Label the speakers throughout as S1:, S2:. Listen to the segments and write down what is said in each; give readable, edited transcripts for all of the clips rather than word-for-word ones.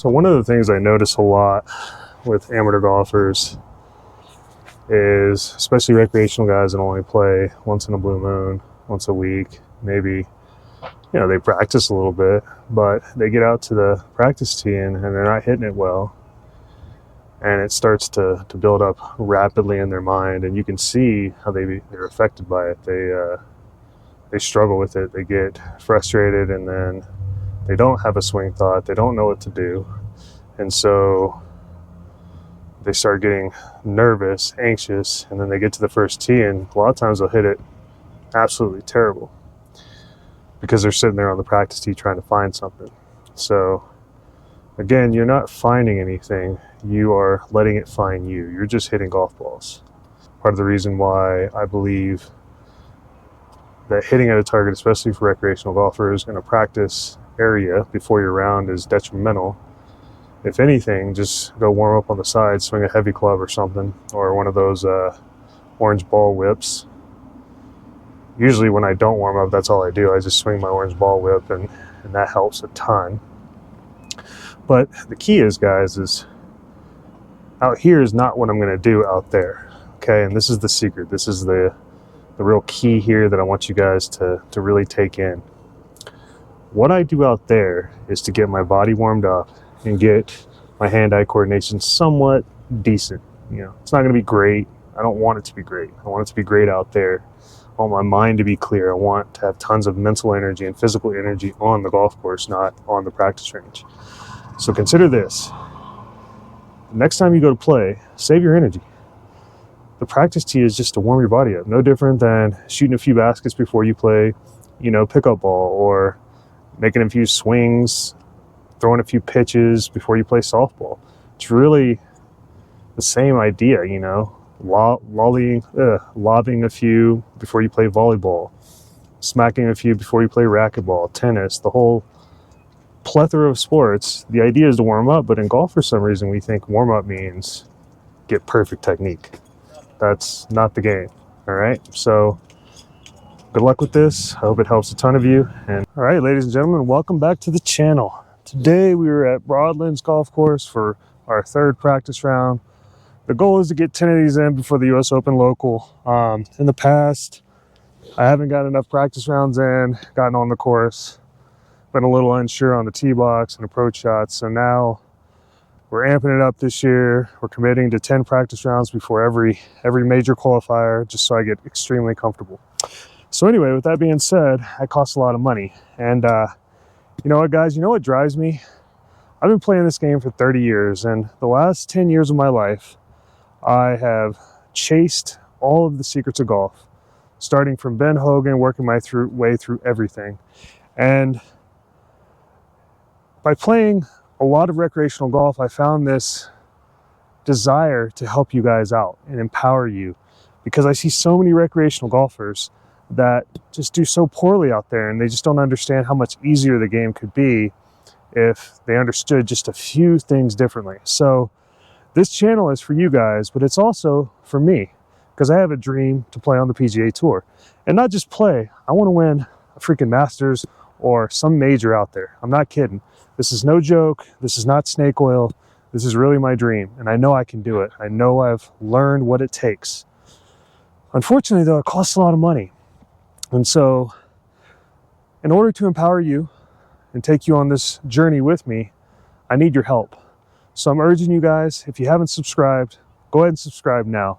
S1: So one of the things I notice a lot with amateur golfers is, especially recreational guys that only play once in a blue moon, once a week, maybe, they practice a little bit, but they get out to the practice tee and they're not hitting it well. And it starts to build up rapidly in their mind, and you can see how they're affected by it. They struggle with it. They get frustrated, and then they don't have a swing thought. They don't know what to do. And so they start getting nervous, anxious, and then they get to the first tee, and a lot of times they'll hit it absolutely terrible because they're sitting there on the practice tee trying to find something. So again, you're not finding anything. You are letting it find you. You're just hitting golf balls. Part of the reason why I believe that hitting at a target, especially for recreational golfers in a practice area before your round, is detrimental. If anything, just go warm up on the side, swing a heavy club or something, or one of those orange ball whips. Usually when I don't warm up, that's all I do. I just swing my orange ball whip, and that helps a ton. But the key is, guys, is out here is not what I'm going to do out there. Okay, and this is the secret. This is the real key here that I want you guys to really take in. What I do out there is to get my body warmed up and get my hand-eye coordination somewhat decent. It's not going to be great. I don't want it to be great. I want it to be great out there. I want my mind to be clear. I want to have tons of mental energy and physical energy on the golf course, not on the practice range. So consider this. Next time you go to play, save your energy. The practice tee is just to warm your body up. No different than shooting a few baskets before you play, pickup ball, or making a few swings, throwing a few pitches before you play softball. It's really the same idea, lobbing a few before you play volleyball, smacking a few before you play racquetball, tennis, the whole plethora of sports. The idea is to warm up, but in golf, for some reason, we think warm up means get perfect technique. That's not the game. All right. So good luck with this. I hope it helps a ton of you. And all right, ladies and gentlemen, welcome back to the channel. Today we were at Broadlands Golf Course for our third practice round. The goal is to get 10 of these in before the US Open local. In the past, I haven't got enough practice rounds in, gotten on the course. Been a little unsure on the tee box and approach shots, so now we're amping it up this year. We're committing to 10 practice rounds before every major qualifier, just so I get extremely comfortable. So anyway, with that being said, that costs a lot of money. And you know what, guys? You know what drives me? I've been playing this game for 30 years, and the last 10 years of my life, I have chased all of the secrets of golf, starting from Ben Hogan, working my way through everything. And by playing a lot of recreational golf, I found this desire to help you guys out and empower you, because I see so many recreational golfers that just do so poorly out there, and they just don't understand how much easier the game could be if they understood just a few things differently. So this channel is for you guys, but it's also for me, because I have a dream to play on the PGA Tour. And not just play, I want to win a freaking Masters or some major out there. I'm not kidding. This is no joke. This is not snake oil. This is really my dream, and I know I can do it. I know I've learned what it takes. Unfortunately, though, it costs a lot of money. And so, in order to empower you and take you on this journey with me, I need your help. So I'm urging you guys, if you haven't subscribed, go ahead and subscribe now.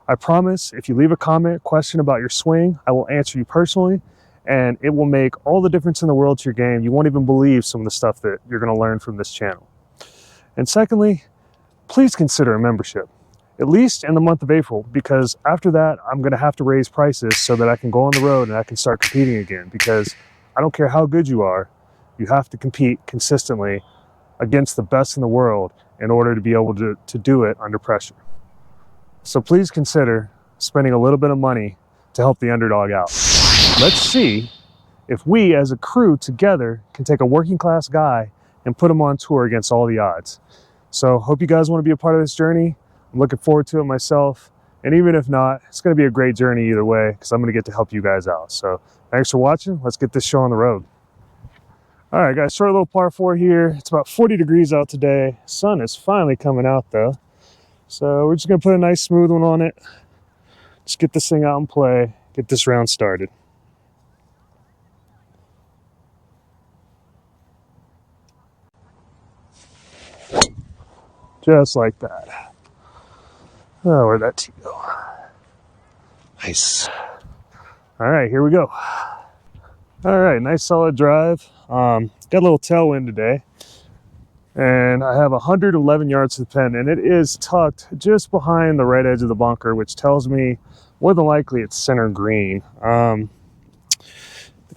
S1: I promise, if you leave a comment, question about your swing, I will answer you personally, and it will make all the difference in the world to your game. You won't even believe some of the stuff that you're going to learn from this channel. And secondly, please consider a membership, at least in the month of April, because after that, I'm going to have to raise prices so that I can go on the road and I can start competing again, because I don't care how good you are, you have to compete consistently against the best in the world in order to be able to do it under pressure. So please consider spending a little bit of money to help the underdog out. Let's see if we as a crew together can take a working class guy and put him on tour against all the odds. So hope you guys want to be a part of this journey. I'm looking forward to it myself. And even if not, it's going to be a great journey either way, because I'm going to get to help you guys out. So thanks for watching. Let's get this show on the road. All right, guys, short little par 4 here. It's about 40 degrees out today. Sun is finally coming out though. So we're just gonna put a nice smooth one on it. Just get this thing out and play, get this round started. Just like that. Oh, where'd that tee go? Nice. All right, here we go. All right, nice solid drive. Got a little tailwind today. And I have 111 yards to the pin, and it is tucked just behind the right edge of the bunker, which tells me more than likely it's center green. The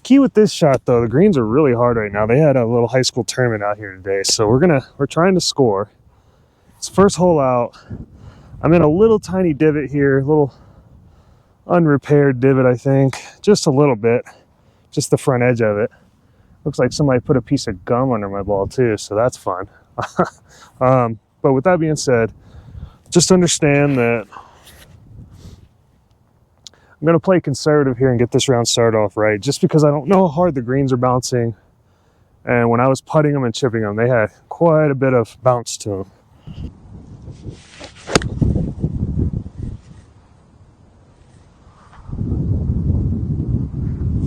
S1: key with this shot, though, the greens are really hard right now. They had a little high school tournament out here today, so we're trying to score. It's first hole out. I'm in a little tiny divot here, a little unrepaired divot, I think, just a little bit, just the front edge of it. Looks like somebody put a piece of gum under my ball too, so that's fun. But with that being said, just understand that I'm going to play conservative here and get this round started off right, just because I don't know how hard the greens are bouncing. And when I was putting them and chipping them, they had quite a bit of bounce to them.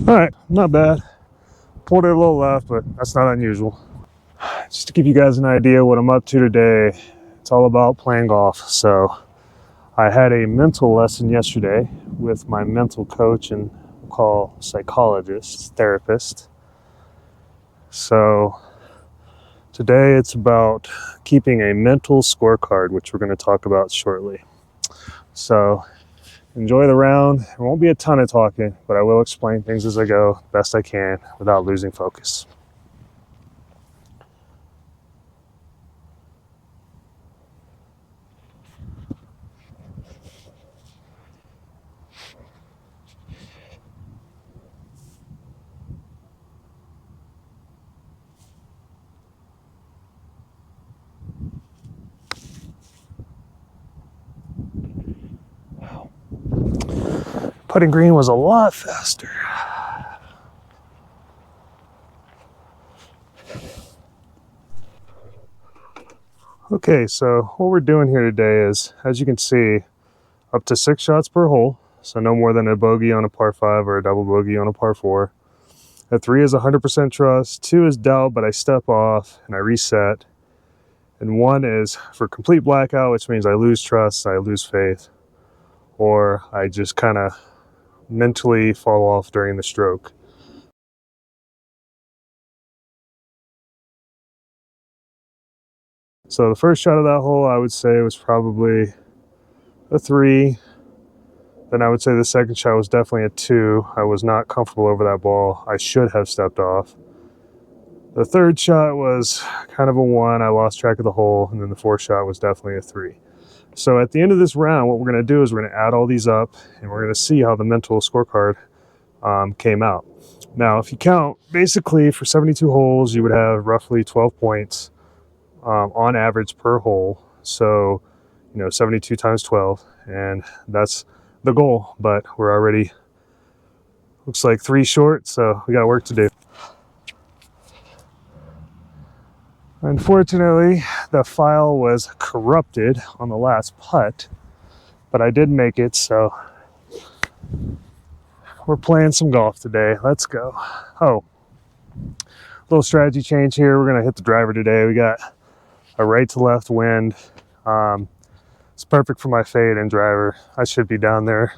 S1: All right, not bad. Pulled it a little left, but that's not unusual. Just to give you guys an idea what I'm up to today, it's all about playing golf. So I had a mental lesson yesterday with my mental coach and call psychologist, therapist. So today it's about keeping a mental scorecard, which we're going to talk about shortly. So enjoy the round. There won't be a ton of talking, but I will explain things as I go, best I can, without losing focus. Putting green was a lot faster. Okay, so what we're doing here today is, as you can see, up to 6 shots per hole. So no more than a bogey on a par 5 or a double bogey on a par 4. A 3 is 100% trust, 2 is doubt, but I step off and I reset. And 1 is for complete blackout, which means I lose trust, I lose faith, or I just kind of mentally fall off during the stroke. So the first shot of that hole, I would say, was probably a 3. Then I would say the second shot was definitely a 2. I was not comfortable over that ball. I should have stepped off. The third shot was kind of a 1. I lost track of the hole. And then the fourth shot was definitely a 3. So at the end of this round, what we're going to do is we're going to add all these up, and we're going to see how the mental scorecard came out. Now, if you count, basically for 72 holes, you would have roughly 12 points on average per hole. So, 72 times 12, and that's the goal. But we're already, looks like 3 short, so we got work to do. Unfortunately, the file was corrupted on the last putt, but I did make it, so we're playing some golf today. Let's go. Oh, little strategy change here. We're going to hit the driver today. We got a right to left wind. It's perfect for my fade and driver. I should be down there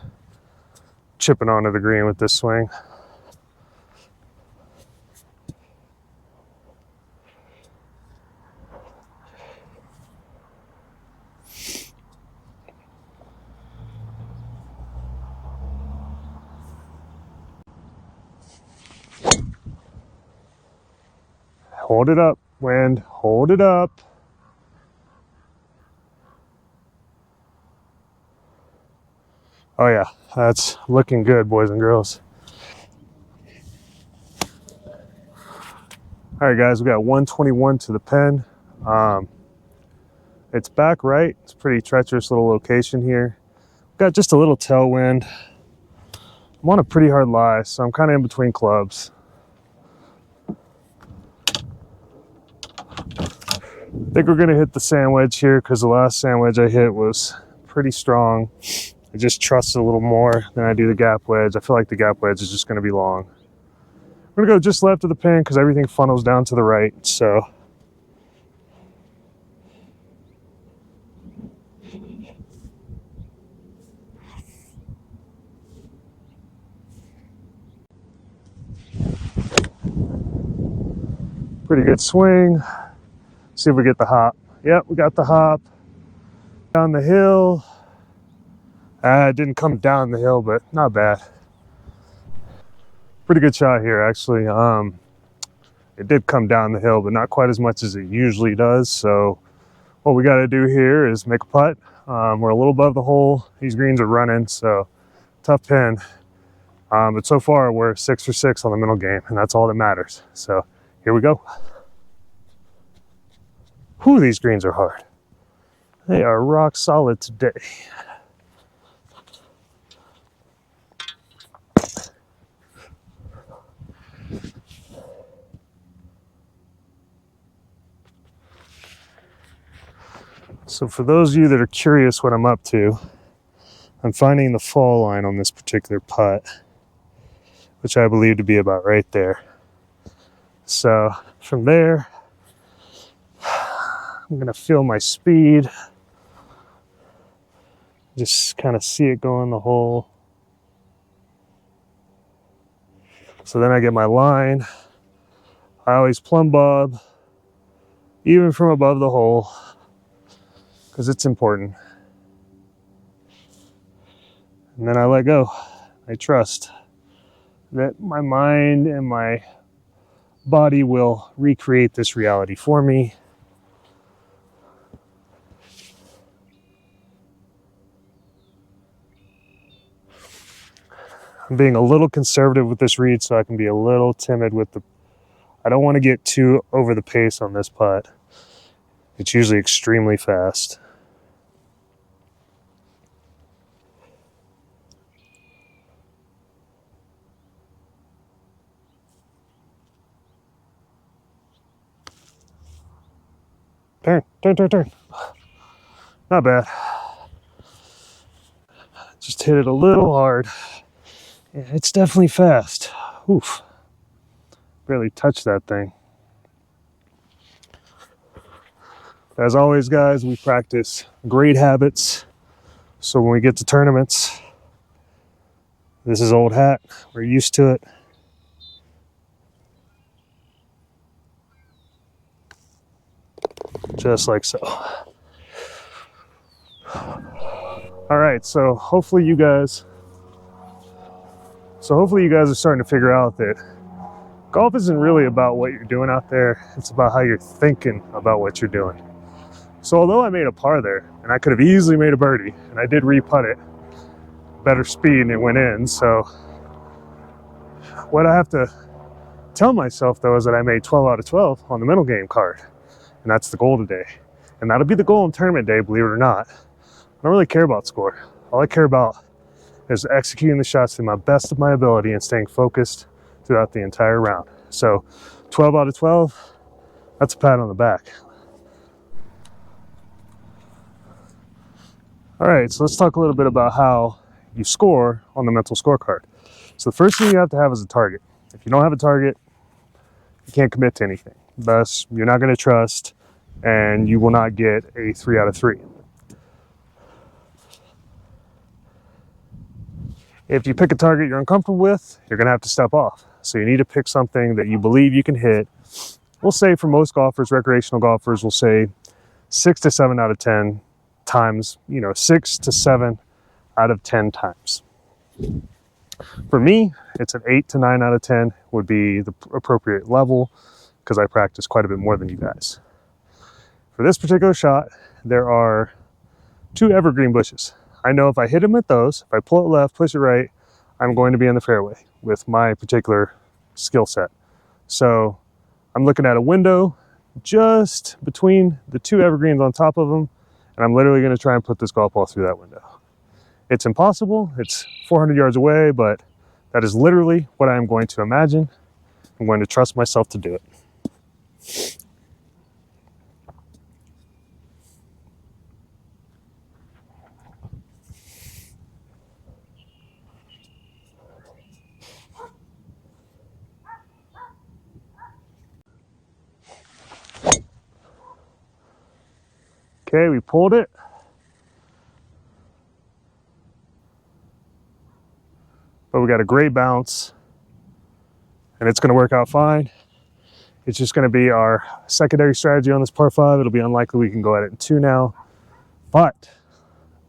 S1: chipping onto the green with this swing. Hold it up, wind. Hold it up. Oh yeah, that's looking good, boys and girls. All right, guys, we got 121 to the pin. It's back right. It's a pretty treacherous little location here. Got just a little tailwind. I'm on a pretty hard lie, so I'm kind of in between clubs. think we're gonna hit the sand wedge here because the last sand wedge I hit was pretty strong. I just trust it a little more than I do the gap wedge. I feel like the gap wedge is just gonna be long. I'm gonna go just left of the pin because everything funnels down to the right, so. Pretty good swing. See if we get the hop. Yep, we got the hop. Down the hill. It didn't come down the hill, but not bad. Pretty good shot here, actually. It did come down the hill, but not quite as much as it usually does. So what we got to do here is make a putt. We're a little above the hole. These greens are running, so tough pin. But so far, we're 6 for 6 on the mental game, and that's all that matters. So here we go. Whew, these greens are hard. They are rock solid today. So for those of you that are curious what I'm up to, I'm finding the fall line on this particular putt, which I believe to be about right there. So from there, I'm gonna feel my speed, just kind of see it go in the hole. So then I get my line. I always plumb bob, even from above the hole, because it's important. And then I let go. I trust that my mind and my body will recreate this reality for me. I'm being a little conservative with this read so I can be a little timid with the... I don't want to get too over the pace on this putt. It's usually extremely fast. Turn. Not bad. Just hit it a little hard. Yeah, it's definitely fast. Oof. Barely touched that thing. As always, guys, we practice great habits. So when we get to tournaments, this is old hat. We're used to it. Just like so. All right, so hopefully you guys are starting to figure out that golf isn't really about what you're doing out there. It's about how you're thinking about what you're doing. So although I made a par there, and I could have easily made a birdie, and I did re-putt it, better speed, and it went in. So what I have to tell myself, though, is that I made 12 out of 12 on the mental game card. And that's the goal today. And that'll be the goal on tournament day, believe it or not. I don't really care about score. All I care about is executing the shots to my best of my ability and staying focused throughout the entire round. So 12 out of 12, that's a pat on the back. All right, so let's talk a little bit about how you score on the mental scorecard. So the first thing you have to have is a target. If you don't have a target, you can't commit to anything. Thus, you're not going to trust, and you will not get a 3 out of 3. If you pick a target you're uncomfortable with, you're going to have to step off. So you need to pick something that you believe you can hit. We'll say for most golfers, recreational golfers, we'll say 6 to 7 out of 10 times, 6 to 7 out of 10 times. For me, it's an 8 to 9 out of 10 would be the appropriate level because I practice quite a bit more than you guys. For this particular shot, there are 2 evergreen bushes. I know if I hit them at those, if I pull it left, push it right, I'm going to be in the fairway with my particular skill set. So I'm looking at a window just between the 2 evergreens on top of them, and I'm literally going to try and put this golf ball through that window. It's impossible. It's 400 yards away, but that is literally what I am going to imagine. I'm going to trust myself to do it. Okay, we pulled it. But we got a great bounce, and it's going to work out fine. It's just going to be our secondary strategy on this par 5. It'll be unlikely we can go at it in 2 now, but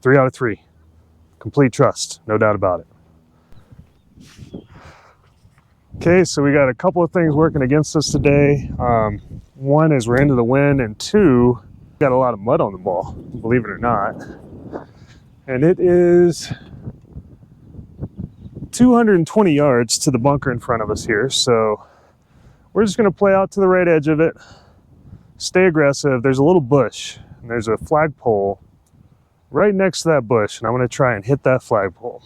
S1: 3 out of 3. Complete trust, no doubt about it. Okay, so we got a couple of things working against us today. One is we're into the wind, and 2, we got a lot of mud on the ball, believe it or not. And it is 220 yards to the bunker in front of us here, so we're just going to play out to the right edge of it, stay aggressive. There's a little bush, and there's a flagpole right next to that bush, and I'm going to try and hit that flagpole.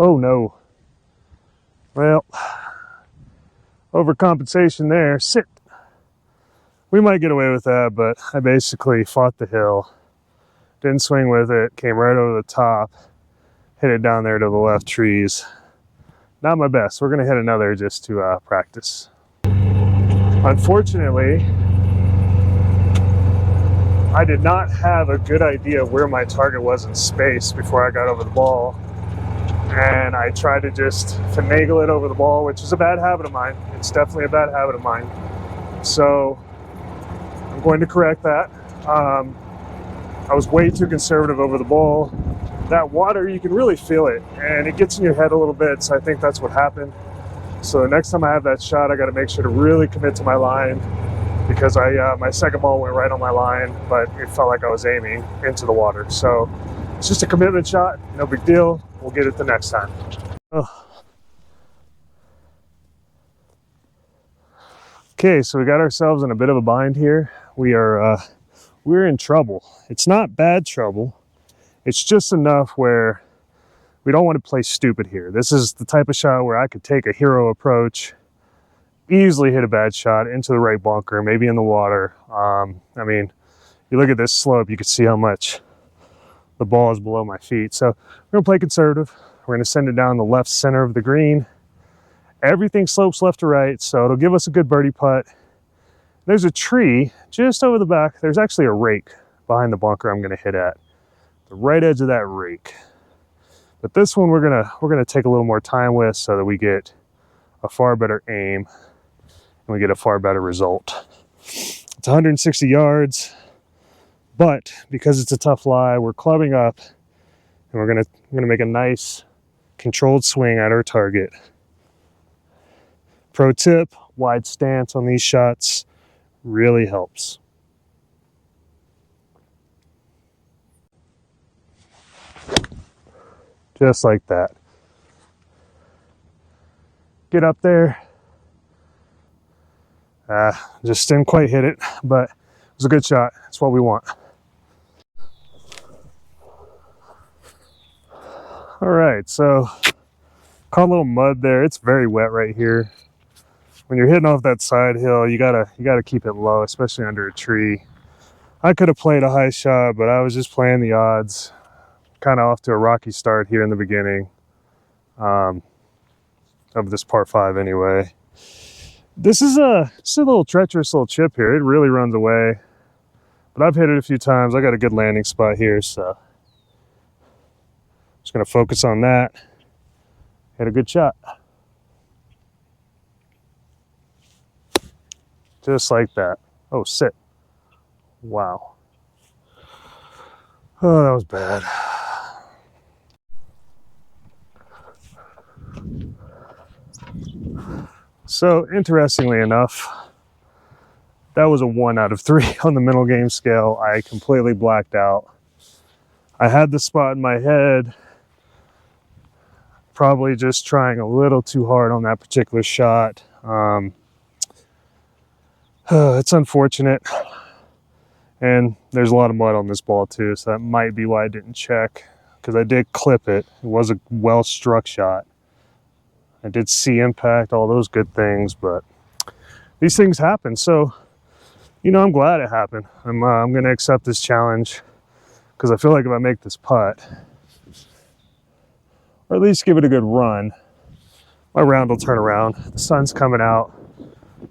S1: Oh no. Well, overcompensation there. Sit. We might get away with that, but I basically fought the hill. Didn't swing with it. Came right over the top. Hit it down there to the left trees. Not my best. We're going to hit another just to practice. Unfortunately, I did not have a good idea where my target was in space before I got over the ball. And I tried to just finagle it over the ball, which is a bad habit of mine. It's definitely a bad habit of mine. So I'm going to correct that. I was way too conservative over the ball. That water, you can really feel it, and it gets in your head a little bit, so I think that's what happened. So the next time I have that shot, I got to make sure to really commit to my line, because my second ball went right on my line, but it felt like I was aiming into the water. So it's just a commitment shot, no big deal. We'll get it the next time. Oh. Okay, so we got ourselves in a bit of a bind here. We're in trouble. It's not bad trouble. It's just enough where we don't want to play stupid here. This is the type of shot where I could take a hero approach, easily hit a bad shot into the right bunker, maybe in the water. I mean, you look at this slope, you can see how much the ball is below my feet. So we're gonna play conservative. We're gonna send it down the left center of the green. Everything slopes left to right, so it'll give us a good birdie putt. There's a tree just over the back. There's actually a rake behind the bunker I'm gonna hit at. The right edge of that rake. But this one we're gonna take a little more time with so that we get a far better aim and we get a far better result. It's 160 yards. But because it's a tough lie, we're clubbing up, and we're gonna make a nice controlled swing at our target. Pro tip, wide stance on these shots really helps. Just like that. Get up there. Just didn't quite hit it, but it was a good shot. That's what we want. All right, so caught a little mud there. It's very wet right here. When you're hitting off that side hill, you gotta keep it low, especially under a tree. I could have played a high shot, but I was just playing the odds. Kind of off to a rocky start here in the beginning of this par 5 anyway. This is a little treacherous little chip here. It really runs away, but I've hit it a few times. I got a good landing spot here, so just gonna focus on that. Hit a good shot. Just like that. Oh, sit. Wow. Oh, that was bad. So, interestingly enough, that was a 1 out of 3 on the mental game scale. I completely blacked out. I had the spot in my head, probably just trying a little too hard on that particular shot. It's unfortunate, and there's a lot of mud on this ball too, so that might be why I didn't check, because I did clip it. It was a well struck shot. I did see impact, all those good things, but these things happen. So You know, I'm glad it happened. I'm going to accept this challenge because I feel like if I make this putt, or at least give it a good run, my round will turn around. The sun's coming out.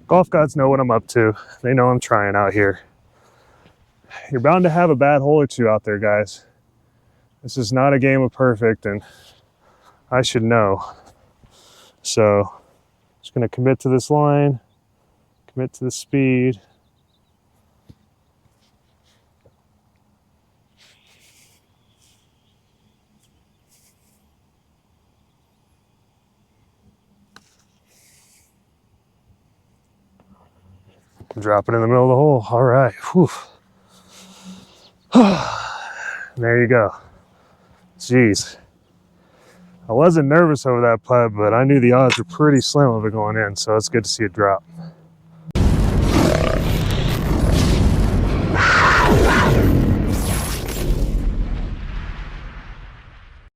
S1: Golf gods know what I'm up to. They know I'm trying out here. You're bound to have a bad hole or two out there, guys. This is not a game of perfect, and I should know. So, just going to commit to this line, commit to the speed. Drop it in the middle of the hole. All right. Whew. There you go. Jeez. I wasn't nervous over that putt, but I knew the odds were pretty slim of it going in, so it's good to see it drop.